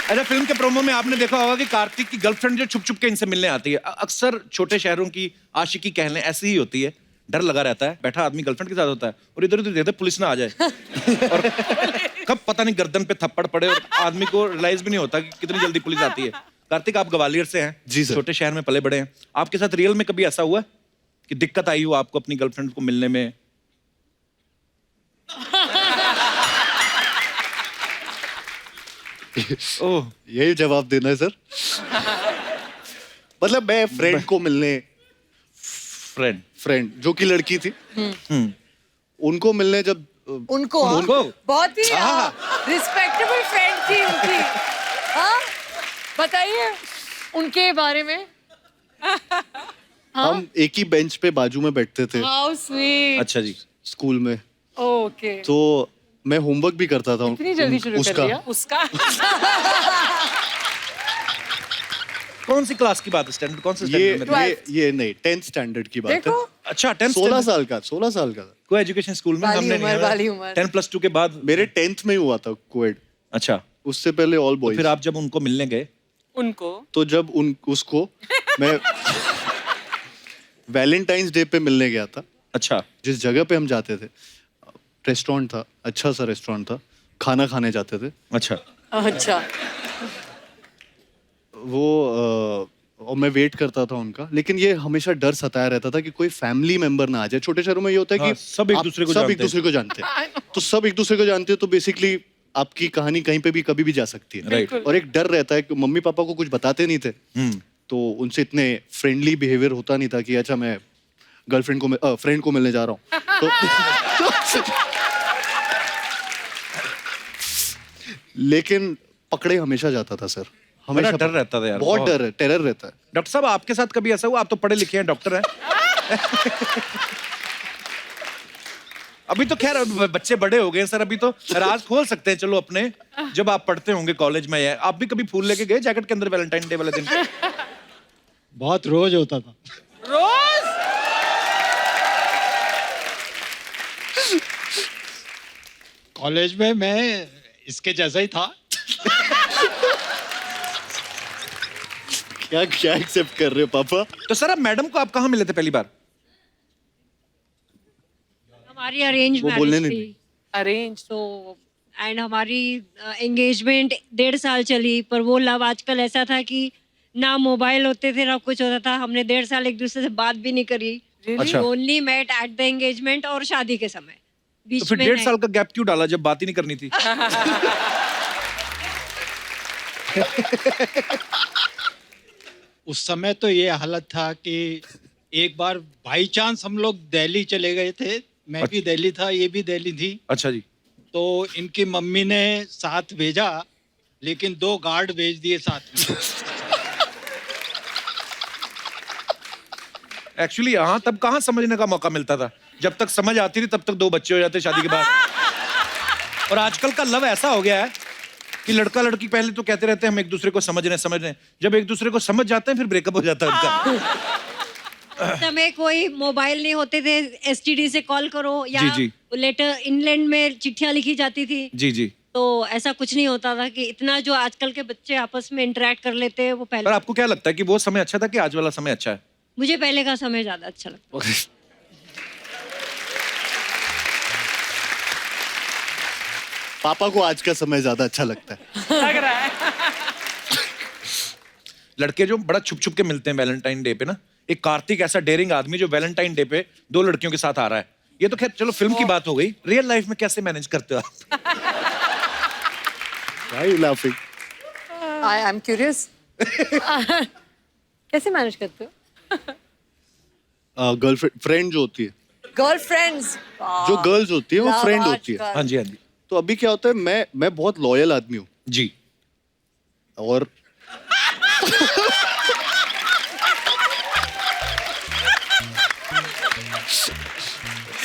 अच्छा, फिल्म के प्रोमो में आपने देखा होगा कि कार्तिक की गर्लफ्रेंड जो छुप छुप के इनसे मिलने आती है, अक्सर छोटे शहरों की आशिकी कह लें ऐसी ही होती है। डर लगा रहता है, बैठा आदमी गर्लफ्रेंड के साथ होता है और इधर उधर देखते पुलिस ना आ जाए और कब पता नहीं गर्दन पे थप्पड़ पड़े और आदमी को रियलाइज भी नहीं होता कि कितनी जल्दी पुलिस आती है। कार्तिक, आप ग्वालियर से हैं, जी सर। छोटे शहर में पले बड़े हैं, आपके साथ रियल में कभी ऐसा हुआ है कि दिक्कत आई हो आपको अपनी गर्लफ्रेंड को मिलने में? ओह, यही जवाब देना है सर। मतलब मैं फ्रेंड को मिलने, फ्रेंड जो कि लड़की थी, उनको मिलने जब उनको बहुत ही रिस्पेक्टेबल फ्रेंड थी उनकी। हाँ, बताइए उनके बारे में। हम एक ही बेंच पे बाजू में बैठते थे। How sweet. अच्छा जी। स्कूल में। ओके। तो मैं होमवर्क भी करता था इतनी जल्दी शुरू कर दिया उसका। कौन सी क्लास की बात है? स्टैंडर्ड कौन से स्टैंडर्ड में? ये नहीं, 10th स्टैंडर्ड की बात है। देखो, अच्छा, 10th 16 साल का था। कोई एजुकेशन स्कूल में बाली हमने उम्र, नहीं बाली उम्र। 10+2 के बाद मेरे 10th में ही हुआ था कोएड। अच्छा, उससे पहले ऑल बॉयज। फिर आप जब उनको मिलने गए तो जब उसको मैं वैलेंटाइंस डे पे मिलने गया था। अच्छा, जिस जगह पे हम जाते थे, रेस्टोरेंट था, अच्छा सा रेस्टोरेंट था, खाना खाने जाते थे। अच्छा, वो और मैं वेट करता था उनका, लेकिन ये हमेशा डर सताया रहता था कि कोई फैमिली मेंबर ना आ जाए। छोटे शहरों में ये होता है कि सब एक दूसरे को जानते हैं। तो सब एक दूसरे को जानते हैं, तो बेसिकली आपकी कहानी कहीं पे भी कभी भी जा सकती है। राइट। और एक डर रहता है कि मम्मी पापा को कुछ बताते नहीं थे, तो उनसे इतने फ्रेंडली बिहेवियर होता नहीं था कि अच्छा मैं गर्लफ्रेंड को फ्रेंड को मिलने जा रहा हूँ। तो लेकिन पकड़े हमेशा जाता था सर, हमेशा डर रहता था यार, बहुत डर है, टेरर रहता है। डॉक्टर साहब, आपके साथ कभी ऐसा हुआ? आप तो पढ़े लिखे हैं, डॉक्टर हैं। अभी तो खैर बच्चे बड़े हो गए सर, अभी तो राज खोल सकते हैं चलो अपने। जब आप पढ़ते होंगे कॉलेज में, या आप भी कभी फूल लेके गए जैकेट के अंदर वैलेंटाइन डे वाले दिन? बहुत रोज होता था। रोज? कॉलेज में मैं इसके जैसा ही था। क्या एक्सेप्ट कर रहे हो पापा? तो सर, अब मैडम को आप कहाँ मिले थे पहली बार? हमारी अरेंज वो बोलने मैरिज नहीं थी। अरेंज। तो एंड हमारी एंगेजमेंट 1.5 साल चली, पर वो लव आजकल ऐसा था कि ना मोबाइल होते थे ना कुछ होता था। हमने 1.5 साल एक दूसरे से बात भी नहीं करी। अच्छा। Only met at the engagement और शादी के समय। तो बीच फिर में 1.5 साल का गैप क्यों डाला जब बात ही नहीं करनी थी? उस समय तो ये हालत था कि एक बार बाई चांस हम लोग दिल्ली चले गए थे। मैं भी दिल्ली था, ये भी दिल्ली थी। अच्छा जी। तो इनकी मम्मी ने साथ भेजा, लेकिन 2 गार्ड भेज दिए साथ में। एक्चुअली हाँ, तब कहाँ समझने का मौका मिलता था। जब तक समझ आती थी तब तक 2 बच्चे हो जाते शादी के बाद। और आजकल का लव ऐसा हो गया है कि लड़का लड़की पहले तो कहते रहते हैं हम एक दूसरे को समझ रहे हैं, जब एक दूसरे को समझ जाते हैं फिर ब्रेकअप हो जाता है उनका। उस समय कोई मोबाइल नहीं होते थे, एसटीडी से कॉल करो या जी। लेटर इंग्लैंड में चिट्ठियां लिखी जाती थी। जी। तो ऐसा कुछ नहीं होता था कि इतना जो आजकल के बच्चे आपस में इंटरेक्ट कर लेते हैं वो पहले। पर आपको क्या लगता है कि वो समय अच्छा था कि आज वाला समय अच्छा है? मुझे पहले का समय ज्यादा अच्छा लगता है। पापा को आज का समय ज्यादा अच्छा लगता है। लग रहा है। लड़के जो बड़ा छुप छुप के मिलते हैं वैलेंटाइन डे पे ना, एक कार्तिक ऐसा डेयरिंग आदमी जो वैलेंटाइन डे पे 2 लड़कियों के साथ आ रहा है। ये तो खैर चलो फिल्म की बात हो गई, रियल लाइफ में कैसे मैनेज करते हो आप? Why are you laughing? I am curious. कैसे मैनेज करते हो? गर्लफ्रेंड, फ्रेंड जो होती है, गर्लफ्रेंड्स। जो गर्ल्स होती है वो फ्रेंड होती है। हाँ जी। तो अभी क्या होता है, मैं बहुत लॉयल आदमी हूँ जी। और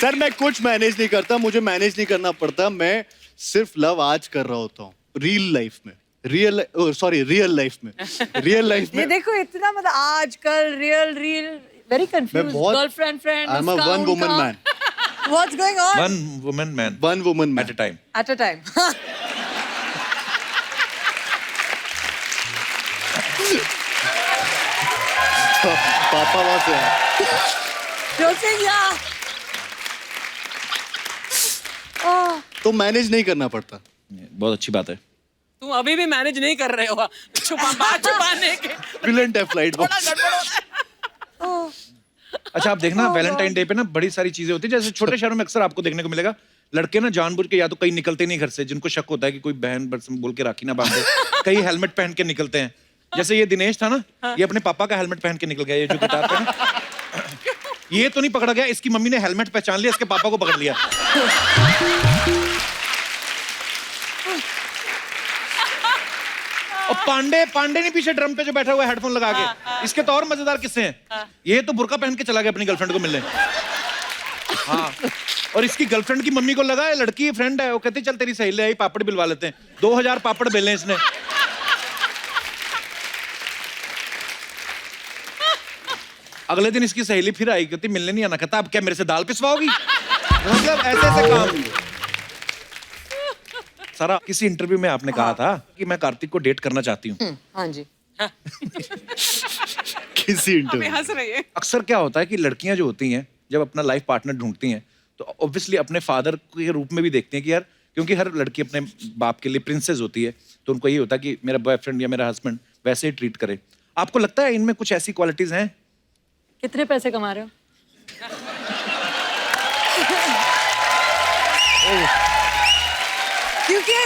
सर मैं कुछ मैनेज नहीं करता, मुझे मैनेज नहीं करना पड़ता। मैं सिर्फ लव आज कर रहा होता हूँ रियल लाइफ में। रियल लाइफ में ये देखो इतना मतलब आजकल real very confuse. Girlfriend friend. I am a one woman man. What's going on? One woman man eight at a time. At a time. पापा वहां से आए। जोकिंग या तो मैनेज नहीं करना पड़ता। बहुत अच्छी बात है। तुम अभी भी मैनेज नहीं कर रहे हो बात छुपाने के। ब्रिलियंट है फ्लाइट थोड़ा गड़बड़ हो रहा है। अच्छा आप देखना वैलेंटाइन डे पे ना बड़ी सारी चीजें होती है, जैसे छोटे शहरों में अक्सर आपको देखने को मिलेगा लड़के ना जानबूझ के या तो कहीं निकलते नहीं घर से, जिनको शक होता है कि कोई बहन बोल के राखी ना बांधे, कई हेलमेट पहन के निकलते हैं। जैसे ये दिनेश था ना, ये अपने पापा का हेलमेट पहन के निकल गया, ये जो गिटार पे ना। ये तो नहीं पकड़ा गया, इसकी मम्मी ने हेलमेट पहचान लिया, इसके पापा को पकड़ लिया। और पांडे नहीं पीछे ड्रम पे जो बैठा हुआ है हेडफोन लगा के, इसके तो और मजेदार किस्से हैं। ये तो बुर्का पहन के चला गया अपनी गर्लफ्रेंड को मिलने। हाँ, और इसकी गर्लफ्रेंड की मम्मी को लगा है लड़की फ्रेंड है, वो कहती चल तेरी सहेली आई पापड़ बिलवा लेते हैं। 2000 पापड़ बेले इसने। अगले दिन इसकी सहेली फिर आई, कहती मिलने नहीं आना, कहता अब क्या मेरे से दाल पिसवाओगी? मतलब ऐसे काम। सारा किसी इंटरव्यू में आपने कहा था कि मैं कार्तिक को डेट करना चाहती हूँ। हाँ जी। किसी इंटरव्यू हंस रही है। अक्सर क्या होता है कि लड़कियां जो होती हैं जब अपना लाइफ पार्टनर ढूंढती हैं तो ऑब्वियसली अपने फादर के रूप में भी देखती हैं कि यार, क्योंकि हर लड़की अपने बाप के लिए प्रिंसेस होती है, तो उनको ये होता है कि मेरा बॉयफ्रेंड या मेरा हस्बैंड वैसे ही ट्रीट करे। आपको लगता है इनमें कुछ ऐसी क्वालिटीज हैं? कितने पैसे कमा रहे हो? क्योंकि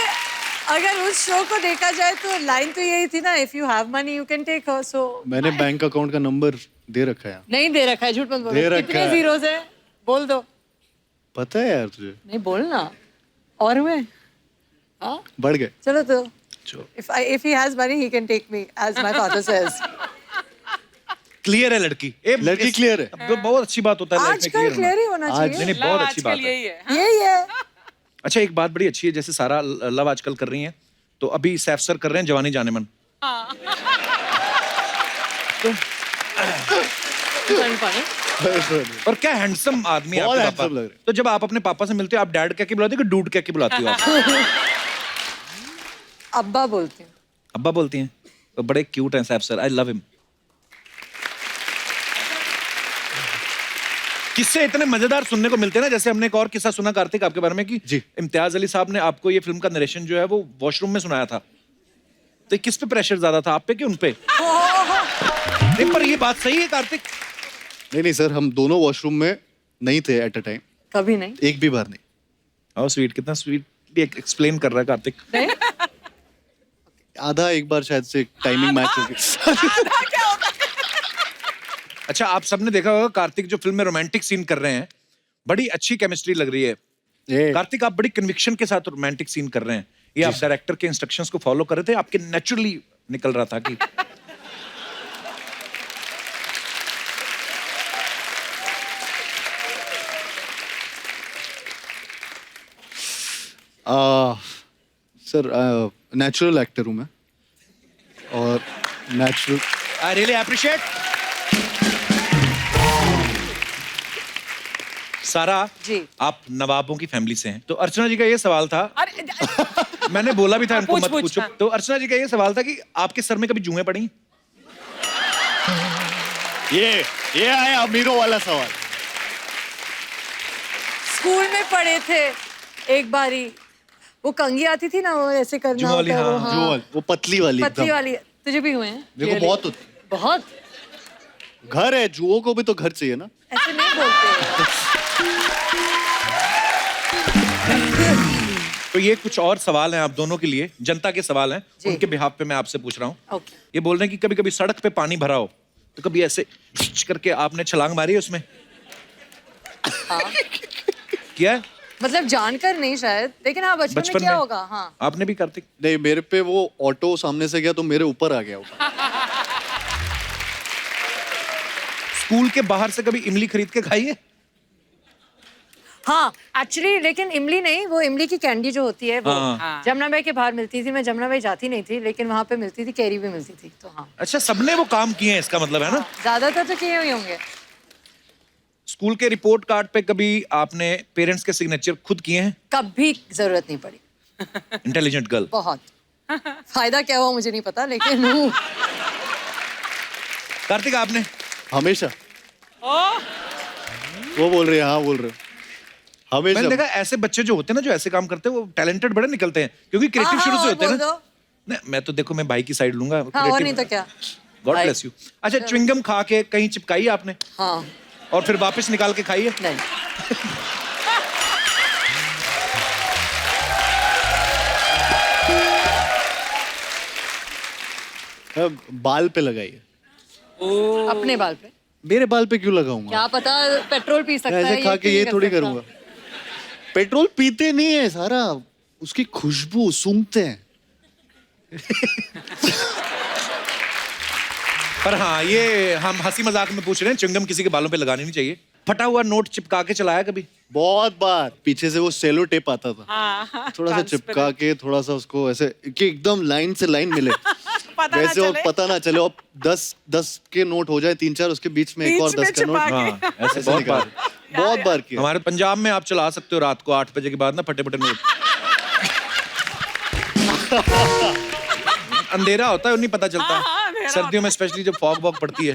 अगर उस शो को देखा जाए तो लाइन तो यही थी ना, if you have money you can take her. So मैंने बैंक अकाउंट का नंबर दे रखा है। नहीं दे रखा है, झूठ मत बोलो। दे रखा कितने है। जीरोस है बोल दो। पता है यार तुझे? नहीं बोलना। और हुए? हाँ बढ़ गए। चलो तो if he has money he can take me as my father says. Clear है लड़की। लड़की clear है। अब बहुत अच्छी बात होता है लाइफ में आजकल clear क्लियर ही होना। होना चाहिए। नहीं, बहुत अच्छी बात आजकल है। यही है। यही है। अच्छा एक बात बड़ी अच्छी है, जैसे सारा लव आजकल कर रही हैं, तो अभी सैफ सर कर रहे हैं जवानी जाने मन। और क्या हैंडसम आदमी है बहुत आपके handsome लग पापा। रहे हैं। तो जब आप अपने पापा से मिलते हो आप डैड कह के बुलाते हो कि डूड कह के बुलाती हो आप? अब्बा बोलती हूँ। अब्बा बोलती हैं। तो बड़े क्यूट हैं Saif sir, I love him. किस्से इतने मजेदार सुनने को मिलते हैं ना, जैसे हमने एक और किस्सा सुना कार्तिक आपके बारे में कि जी। इम्तियाज अली साहब ने आपको ये फिल्म का नरेशन जो है वो वॉशरूम में सुनाया था। तो किस पे प्रेशर ज्यादा था, आप पे कि उन पे? नहीं पर ये बात सही है कार्तिक। नहीं सर, हम दोनों वॉशरूम में नहीं थे एट अ टाइम। कभी नहीं। एक भी बार नहीं। हाउ स्वीट, कितना स्वीट एक्सप्लेन कर रहा है कार्तिक। नहीं? आधा एक बार शायद से टाइमिंग मैच हो गई। अच्छा आप सबने देखा होगा कार्तिक जो फिल्म में रोमांटिक सीन कर रहे हैं, बड़ी अच्छी केमिस्ट्री लग रही है। कार्तिक आप बड़ी कन्विक्शन के साथ रोमांटिक सीन कर रहे हैं। ये आप डायरेक्टर के इंस्ट्रक्शंस को फॉलो कर रहे थे, आपके नेचुरली निकल रहा था कि सर नेचुरल एक्टर हूँ मैं, और नेचुरल आई रियली अप्रिशिएट। सारा जी। आप नवाबों की फैमिली से हैं, तो अर्चना जी का ये सवाल था। अरे मैंने बोला भी था इनको पूछ, मत पूछ, पूछो। हाँ। तो अर्चना जी का ये सवाल था कि आपके सर में कभी जुएं पड़ी? ये आया अमीरों वाला सवाल। स्कूल में पढ़े थे एक बारी, वो कंघी आती थी ना, वो ऐसे करना जुआ वाली, होता है, हाँ, वो वो पतली वाली पतली एकदम। वाली। तुझे भी हुए हैं? देखो Really? बहुत होती। बहुत। घर है, जुओं को भी तो घर चाहिए ना। ऐसे नहीं बोलते। तो ये कुछ और सवाल हैं आप दोनों के लिए, जनता के सवाल हैं, जी। उनके बिहाफ पे मैं आपसे पूछ रहा हूँ। ओके। ये बोल रहे हैं कि कभी कभी सड़क पे पानी भरा हो तो कभी ऐसे करके आपने छलांग मारी है उसमें? क्या है? मतलब जानकर नहीं शायद, लेकिन हाँ बचपन में क्या होगा। हाँ आपने भी कार्तिक? नहीं, मेरे पे वो ऑटो सामने से गया तो मेरे ऊपर आ गया वो। स्कूल के बाहर से कभी इमली खरीद के खाई है? हाँ एक्चुअली, लेकिन इमली नहीं, वो इमली की कैंडी जो होती है वो हाँ। जमुना बाई के बाहर मिलती थी। मैं जमुना बाई जाती नहीं थी, लेकिन वहाँ पे मिलती थी, कैरी भी मिलती थी। तो हाँ अच्छा सबने वो काम किए हैं इसका मतलब है ना? ज्यादातर तो किए हुए होंगे। स्कूल के रिपोर्ट कार्ड पे कभी आपने पेरेंट्स के सिग्नेचर खुद किए हैं? कभी जरूरत नहीं पड़ी। Intelligent girl. बहुत फायदा क्या हुआ मुझे नहीं पता, लेकिन कार्तिक आपने हमेशा ओ वो बोल रहे हैं, हाँ बोल रहे हैं मैंने हमेशा। देखा ऐसे बच्चे जो होते हैं ना, जो ऐसे काम करते हैं, वो टैलेंटेड बड़े निकलते हैं, क्योंकि क्रिएटिव हाँ, शुरू से और होते हैं बोल ना। दो। नहीं, मैं तो देखो, मैं भाई की साइड लूंगा। हाँ, और नहीं तो क्या। God bless you. अच्छा, च्युइंगम खा के कहीं चिपकाई आपने हाँ, और फिर वापस निकाल के खाई है? नहीं। बाल पे लगाइए। अपने बाल पे मेरे बाल पे क्यों लगाऊंगा? क्या पता पेट्रोल पी सकता है। ऐसे खा के क्यों ये नहीं थोड़ी कर सकता? करूंगा। पेट्रोल पीते नहीं है सारा, उसकी खुशबू सूंघते हैं। पर हाँ, ये हम हंसी मजाक में पूछ रहे हैं, च्युइंगम किसी के बालों पे लगानी नहीं चाहिए। फटा हुआ नोट चिपका के चलाया कभी? बहुत बार। पीछे से वो सेलो टेप आता था, हाँ, थोड़ा सा चिपका के, थोड़ा सा उसको ऐसे कि एकदम लाइन से लाइन मिले पता ना वैसे, और चले। पता ना चले। और 10 के नोट हो जाए 3-4, उसके बीच में एक और बीच में 10 का नोट। छिपा के। हाँ, ऐसे ऐसे बहुत बार। बहुत बार किया। हमारे पंजाब में आप चला सकते हो रात को 8 बजे के बाद ना, फटे फटे नोट। अंधेरा होता है, नहीं पता चलता। हाँ, अंधेरा सर्दियों में स्पेशली जब फॉग वॉग पड़ती है।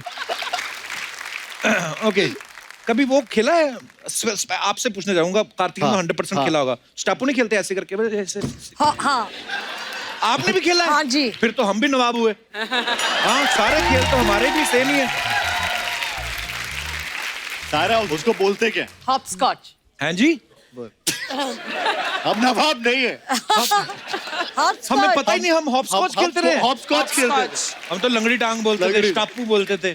ओके, कभी वो खेला है? आपसे पूछना चाहूंगा, कार्तिक ने हाँ, 100% हाँ। खेला होगा। स्टापू नहीं खेलते ऐसे करके बस ऐसे? हाँ, हाँ, आपने भी खेला है? हाँ जी। फिर तो हम भी नवाब हुए। हाँ, सारे खेल तो हमारे भी सेम ही है। सारा उसको बोलते क्या? Hopscotch. हैं जी? हम नवाब नहीं है, हॉप हमें पता ही नहीं, हम हॉप स्कॉच खेलते रहे। हॉप स्कॉच खेलते थे। हम तो लंगड़ी टांग बोलते थे, लंगड़ी। स्टापू बोलते थे,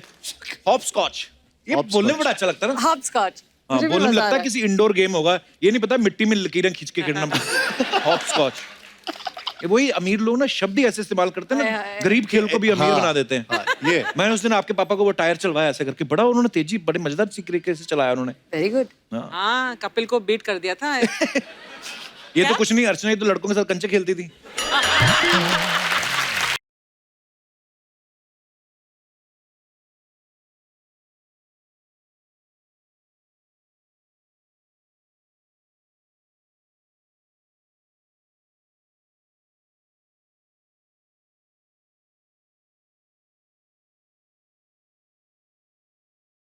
हॉप स्कॉच। ये हॉप बोलने में स्कॉच। बड़ा अच्छा लगता है ना। Hopscotch. हाँ, बोलने में लगता है किसी इंडोर गेम होगा। ये नहीं पता मिट्टी में लकीरें खींच के खेलना। Hopscotch. ये वही अमीर लोग ना शब्द ही ऐसे इस्तेमाल करते हैं हाय, ना, हाय। गरीब खेल को भी अमीर हाँ, बना देते हैं। हाँ, ये मैंने उस दिन आपके पापा को वो टायर चलवाया ऐसे करके, बड़ा उन्होंने तेजी, बड़े मजेदार तरीके से चलाया उन्होंने। Very good. हाँ, कपिल को बीट कर दिया था। ये तो कुछ नहीं, अर्चना ये तो लड़कों के साथ कंचे खेलती थी।